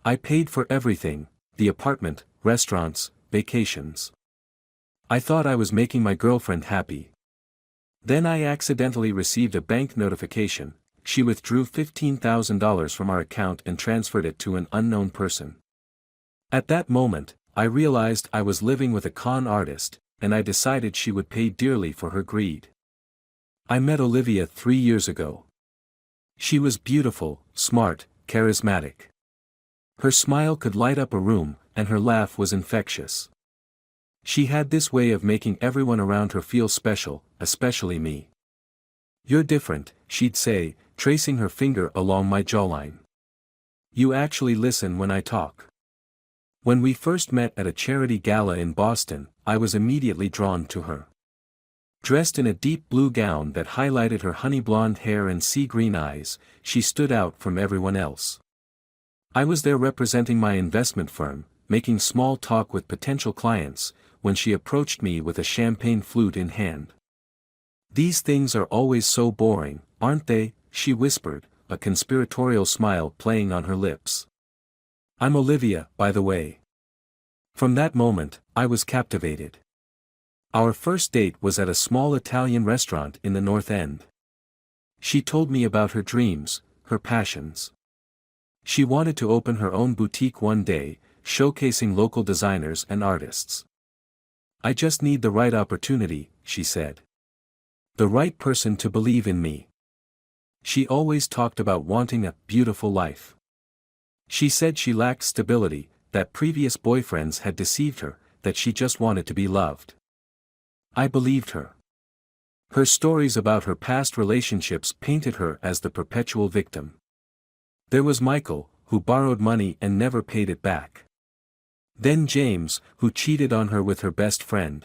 I paid for everything: the apartment, restaurants, vacations. I thought I was making my girlfriend happy. Then I accidentally received a bank notification. She withdrew $15,000 from our account and transferred it to an unknown person. At that moment, I realized I was living with a con artist, and I decided she would pay dearly for her greed. I met Olivia 3 years ago. She was beautiful, smart, charismatic. Her smile could light up a room, and her laugh was infectious. She had this way of making everyone around her feel special, especially me. "You're different," she'd say, tracing her finger along my jawline. "You actually listen when I talk." When we first met at a charity gala in Boston, I was immediately drawn to her. Dressed in a deep blue gown that highlighted her honey blonde hair and sea green eyes, she stood out from everyone else. I was there representing my investment firm, making small talk with potential clients, when she approached me with a champagne flute in hand. "These things are always so boring, aren't they?" she whispered, a conspiratorial smile playing on her lips. "I'm Olivia, by the way." From that moment, I was captivated. Our first date was at a small Italian restaurant in the North End. She told me about her dreams, her passions. She wanted to open her own boutique one day, showcasing local designers and artists. "I just need the right opportunity," she said. "The right person to believe in me." She always talked about wanting a beautiful life. She said she lacked stability, that previous boyfriends had deceived her, that she just wanted to be loved. I believed her. Her stories about her past relationships painted her as the perpetual victim. There was Michael, who borrowed money and never paid it back. Then James, who cheated on her with her best friend.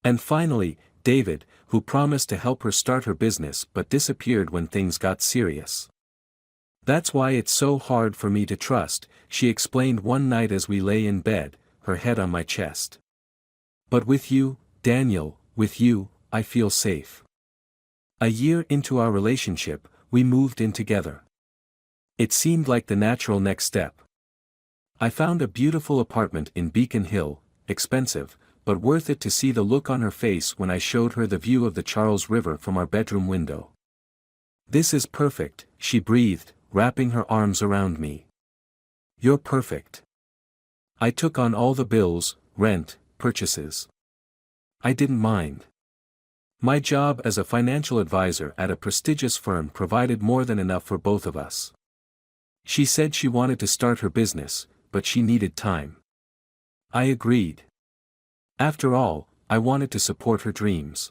And finally, David, who promised to help her start her business but disappeared when things got serious. "That's why it's so hard for me to trust," she explained one night as we lay in bed, her head on my chest. "But with you, Daniel, with you, I feel safe." A year into our relationship, we moved in together. It seemed like the natural next step. I found a beautiful apartment in Beacon Hill, expensive, but worth it to see the look on her face when I showed her the view of the Charles River from our bedroom window. "This is perfect," she breathed, wrapping her arms around me. "You're perfect." I took on all the bills, rent, purchases. I didn't mind. My job as a financial advisor at a prestigious firm provided more than enough for both of us. She said she wanted to start her business, but she needed time. I agreed. After all, I wanted to support her dreams.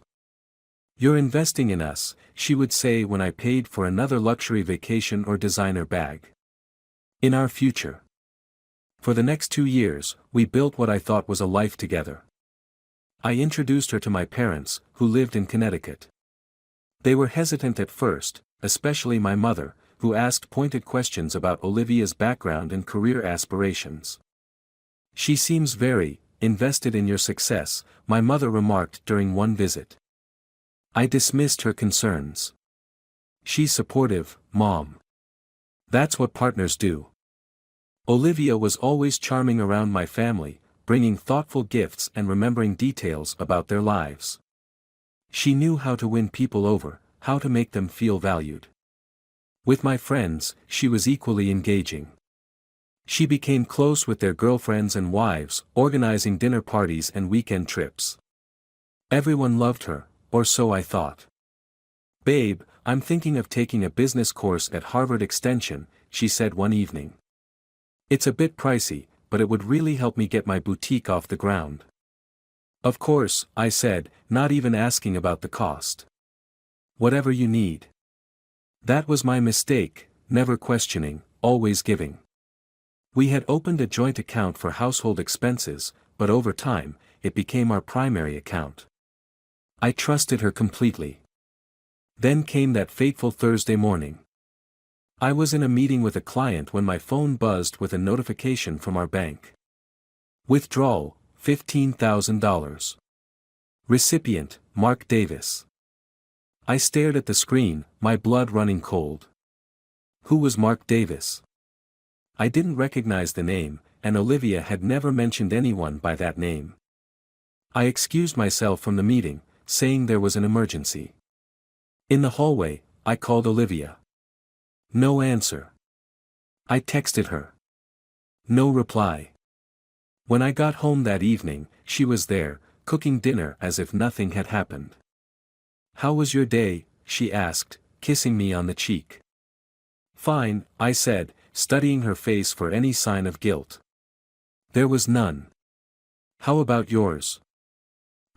"You're investing in us," she would say when I paid for another luxury vacation or designer bag. "In our future." For the next 2 years, we built what I thought was a life together. I introduced her to my parents, who lived in Connecticut. They were hesitant at first, especially my mother, who asked pointed questions about Olivia's background and career aspirations. "She seems very invested in your success," my mother remarked during one visit. I dismissed her concerns. "She's supportive, Mom. That's what partners do." Olivia was always charming around my family, bringing thoughtful gifts and remembering details about their lives. She knew how to win people over, how to make them feel valued. With my friends, she was equally engaging. She became close with their girlfriends and wives, organizing dinner parties and weekend trips. Everyone loved her, or so I thought. "Babe, I'm thinking of taking a business course at Harvard Extension," she said one evening. "It's a bit pricey, but it would really help me get my boutique off the ground." "Of course," I said, not even asking about the cost. "Whatever you need." That was my mistake, never questioning, always giving. We had opened a joint account for household expenses, but over time, it became our primary account. I trusted her completely. Then came that fateful Thursday morning. I was in a meeting with a client when my phone buzzed with a notification from our bank. Withdrawal, $15,000. Recipient, Mark Davis. I stared at the screen, my blood running cold. Who was Mark Davis? I didn't recognize the name, and Olivia had never mentioned anyone by that name. I excused myself from the meeting, saying there was an emergency. In the hallway, I called Olivia. No answer. I texted her. No reply. When I got home that evening, she was there, cooking dinner as if nothing had happened. "How was your day?" she asked, kissing me on the cheek. "Fine," I said, studying her face for any sign of guilt. There was none. "How about yours?"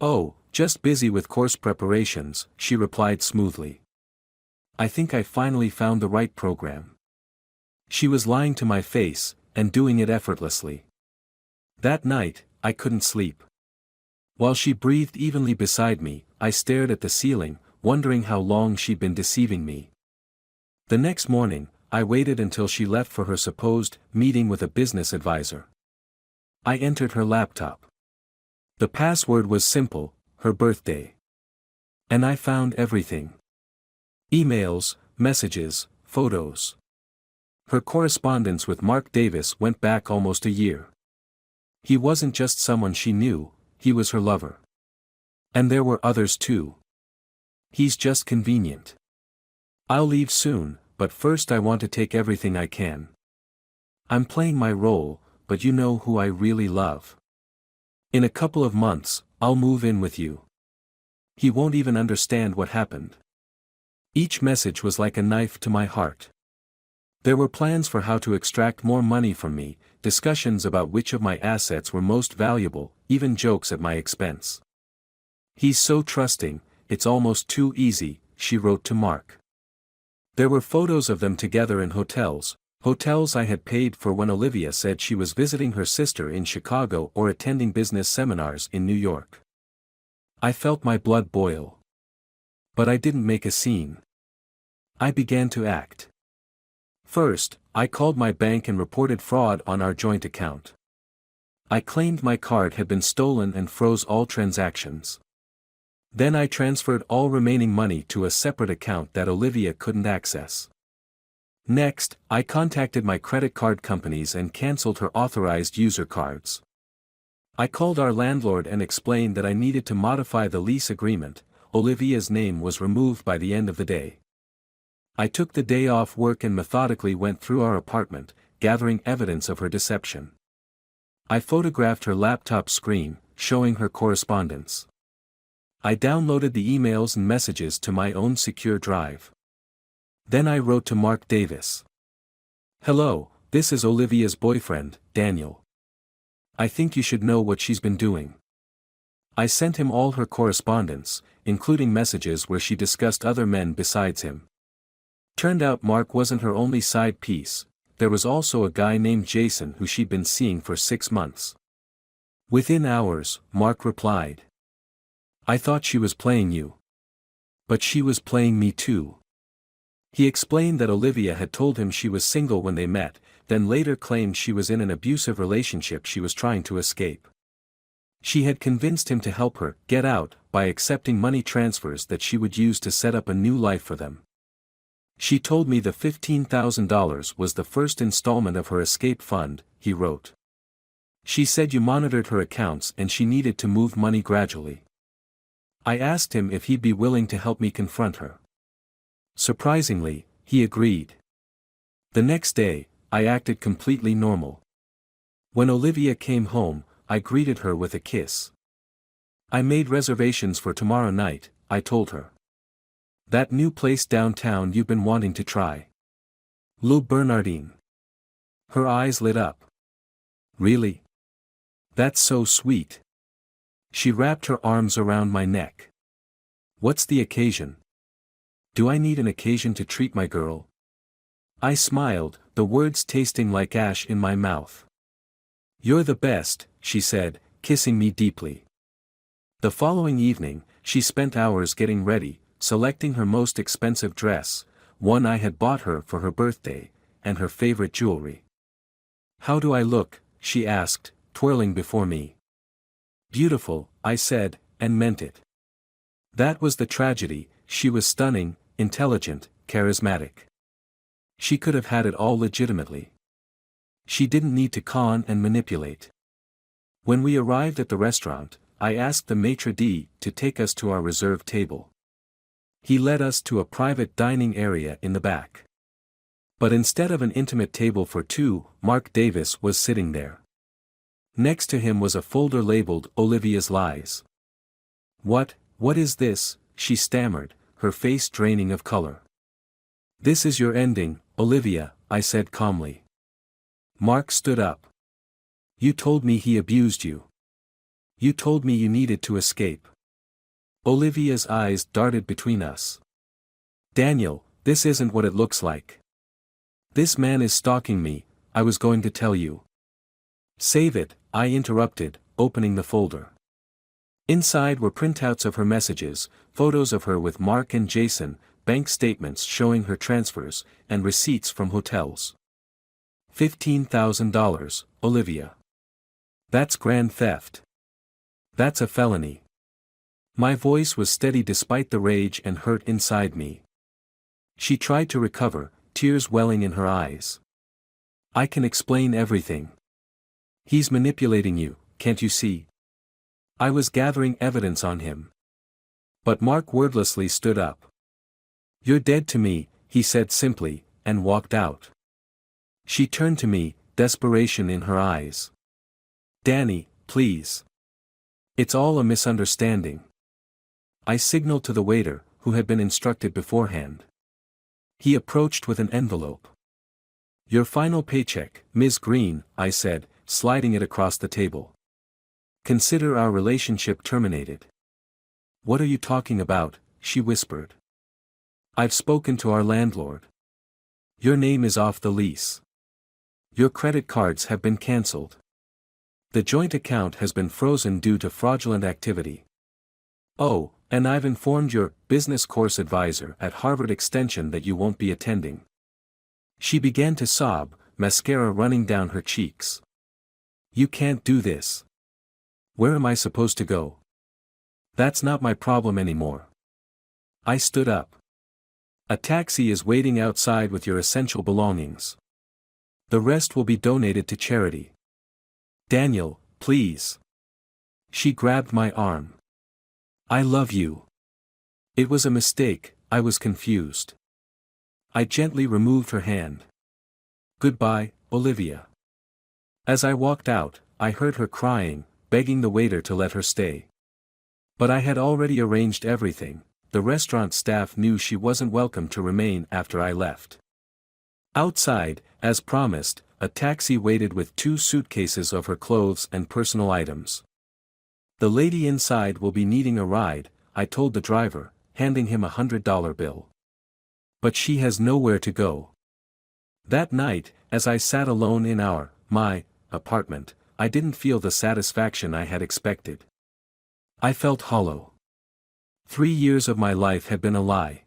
"Oh, just busy with course preparations," she replied smoothly. I think I finally found the right program. She was lying to my face, and doing it effortlessly. That night, I couldn't sleep. While she breathed evenly beside me, I stared at the ceiling, wondering how long she'd been deceiving me. The next morning, I waited until she left for her supposed meeting with a business advisor. I entered her laptop. The password was simple, her birthday. And I found everything. Emails, messages, photos. Her correspondence with Mark Davis went back almost a year. He wasn't just someone she knew, he was her lover. And there were others too. He's just convenient. I'll leave soon, but first I want to take everything I can. I'm playing my role, but you know who I really love. In a couple of months, I'll move in with you. He won't even understand what happened. Each message was like a knife to my heart. There were plans for how to extract more money from me, discussions about which of my assets were most valuable, even jokes at my expense. "He's so trusting, it's almost too easy," she wrote to Mark. There were photos of them together in hotels I had paid for when Olivia said she was visiting her sister in Chicago or attending business seminars in New York. I felt my blood boil. But I didn't make a scene. I began to act. First, I called my bank and reported fraud on our joint account. I claimed my card had been stolen and froze all transactions. Then I transferred all remaining money to a separate account that Olivia couldn't access. Next, I contacted my credit card companies and canceled her authorized user cards. I called our landlord and explained that I needed to modify the lease agreement. Olivia's name was removed by the end of the day. I took the day off work and methodically went through our apartment, gathering evidence of her deception. I photographed her laptop screen, showing her correspondence. I downloaded the emails and messages to my own secure drive. Then I wrote to Mark Davis. "Hello, this is Olivia's boyfriend, Daniel. I think you should know what she's been doing." I sent him all her correspondence, including messages where she discussed other men besides him. Turned out Mark wasn't her only side piece, there was also a guy named Jason who she'd been seeing for 6 months. Within hours, Mark replied. "I thought she was playing you. But she was playing me too." He explained that Olivia had told him she was single when they met, then later claimed she was in an abusive relationship she was trying to escape. She had convinced him to help her get out by accepting money transfers that she would use to set up a new life for them. "She told me the $15,000 was the first installment of her escape fund," he wrote. "She said you monitored her accounts and she needed to move money gradually. I asked him if he'd be willing to help me confront her. Surprisingly, he agreed. The next day, I acted completely normal. When Olivia came home, I greeted her with a kiss. I made reservations for tomorrow night, I told her. That new place downtown you've been wanting to try. Le Bernardin." Her eyes lit up. "Really? That's so sweet." She wrapped her arms around my neck. "What's the occasion? Do I need an occasion to treat my girl?" I smiled, the words tasting like ash in my mouth. "You're the best," she said, kissing me deeply. The following evening, she spent hours getting ready, selecting her most expensive dress, one I had bought her for her birthday, and her favorite jewelry. "How do I look?" she asked, twirling before me. "Beautiful," I said, and meant it. That was the tragedy, she was stunning, intelligent, charismatic. She could have had it all legitimately. She didn't need to con and manipulate. When we arrived at the restaurant, I asked the maitre d' to take us to our reserved table. He led us to a private dining area in the back. But instead of an intimate table for two, Mark Davis was sitting there. Next to him was a folder labeled Olivia's Lies. What is this?" she stammered, her face draining of color. "This is your ending, Olivia," I said calmly. Mark stood up. "You told me he abused you. You told me you needed to escape." Olivia's eyes darted between us. "Daniel, this isn't what it looks like. This man is stalking me, I was going to tell you." "Save it," I interrupted, opening the folder. Inside were printouts of her messages, photos of her with Mark and Jason, bank statements showing her transfers, and receipts from hotels. $15,000, Olivia. That's grand theft. That's a felony. My voice was steady despite the rage and hurt inside me. She tried to recover, tears welling in her eyes. "I can explain everything. He's manipulating you, can't you see?" I was gathering evidence on him. But Mark wordlessly stood up. "You're dead to me," he said simply, and walked out. She turned to me, desperation in her eyes. "Danny, please. It's all a misunderstanding." I signaled to the waiter, who had been instructed beforehand. He approached with an envelope. "Your final paycheck, Ms. Green," I said, sliding it across the table. "Consider our relationship terminated." "What are you talking about?" she whispered. "I've spoken to our landlord. Your name is off the lease. Your credit cards have been cancelled. The joint account has been frozen due to fraudulent activity. Oh, and I've informed your business course advisor at Harvard Extension that you won't be attending." She began to sob, mascara running down her cheeks. "You can't do this. Where am I supposed to go?" "That's not my problem anymore." I stood up. "A taxi is waiting outside with your essential belongings. The rest will be donated to charity." "Daniel, please." She grabbed my arm. "I love you." It was a mistake, I was confused. I gently removed her hand. "Goodbye, Olivia." As I walked out, I heard her crying, begging the waiter to let her stay. But I had already arranged everything. The restaurant staff knew she wasn't welcome to remain after I left. Outside, as promised, a taxi waited with 2 suitcases of her clothes and personal items. "The lady inside will be needing a ride," I told the driver, handing him a $100 bill. "But she has nowhere to go." That night, as I sat alone in my apartment, I didn't feel the satisfaction I had expected. I felt hollow. 3 years of my life had been a lie.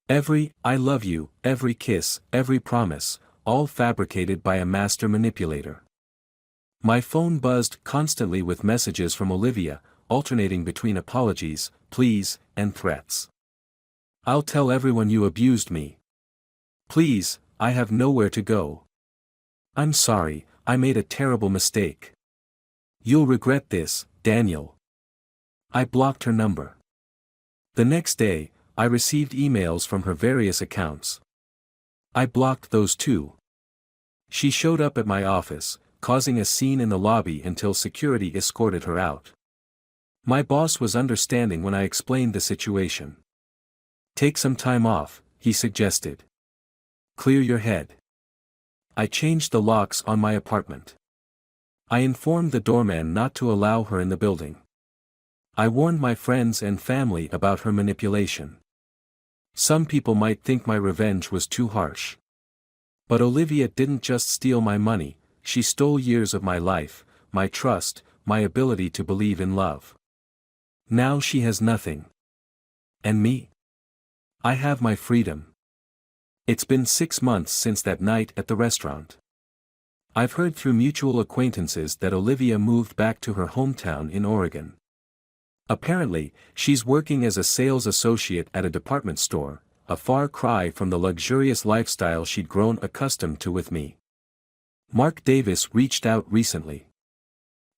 Every "I love you," every kiss, every promise, all fabricated by a master manipulator. My phone buzzed constantly with messages from Olivia, alternating between apologies, pleas, and threats. "I'll tell everyone you abused me. Please, I have nowhere to go. I'm sorry, I made a terrible mistake. You'll regret this, Daniel." I blocked her number. The next day, I received emails from her various accounts. I blocked those too. She showed up at my office, causing a scene in the lobby until security escorted her out. My boss was understanding when I explained the situation. "Take some time off," he suggested. "Clear your head." I changed the locks on my apartment. I informed the doorman not to allow her in the building. I warned my friends and family about her manipulation. Some people might think my revenge was too harsh. But Olivia didn't just steal my money, she stole years of my life, my trust, my ability to believe in love. Now she has nothing. And me? I have my freedom. It's been 6 months since that night at the restaurant. I've heard through mutual acquaintances that Olivia moved back to her hometown in Oregon. Apparently, she's working as a sales associate at a department store, a far cry from the luxurious lifestyle she'd grown accustomed to with me. Mark Davis reached out recently.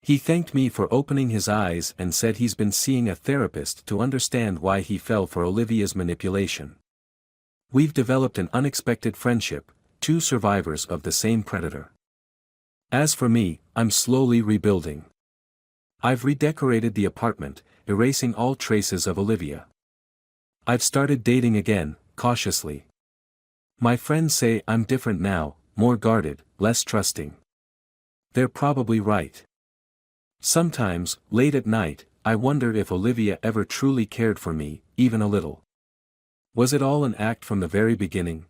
He thanked me for opening his eyes and said he's been seeing a therapist to understand why he fell for Olivia's manipulation. We've developed an unexpected friendship, two survivors of the same predator. As for me, I'm slowly rebuilding. I've redecorated the apartment, erasing all traces of Olivia. I've started dating again, cautiously. My friends say I'm different now, more guarded, less trusting. They're probably right. Sometimes, late at night, I wonder if Olivia ever truly cared for me, even a little. Was it all an act from the very beginning?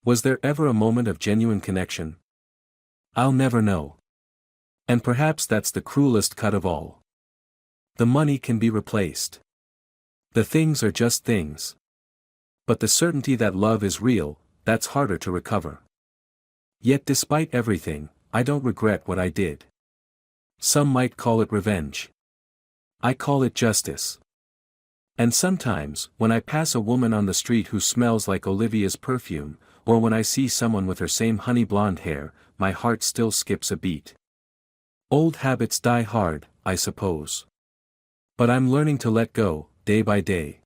Was there ever a moment of genuine connection? I'll never know. And perhaps that's the cruelest cut of all. The money can be replaced. The things are just things. But the certainty that love is real, that's harder to recover. Yet despite everything, I don't regret what I did. Some might call it revenge. I call it justice. And sometimes, when I pass a woman on the street who smells like Olivia's perfume, or when I see someone with her same honey blonde hair, my heart still skips a beat. Old habits die hard, I suppose. But I'm learning to let go, day by day.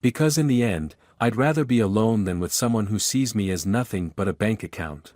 Because in the end, I'd rather be alone than with someone who sees me as nothing but a bank account.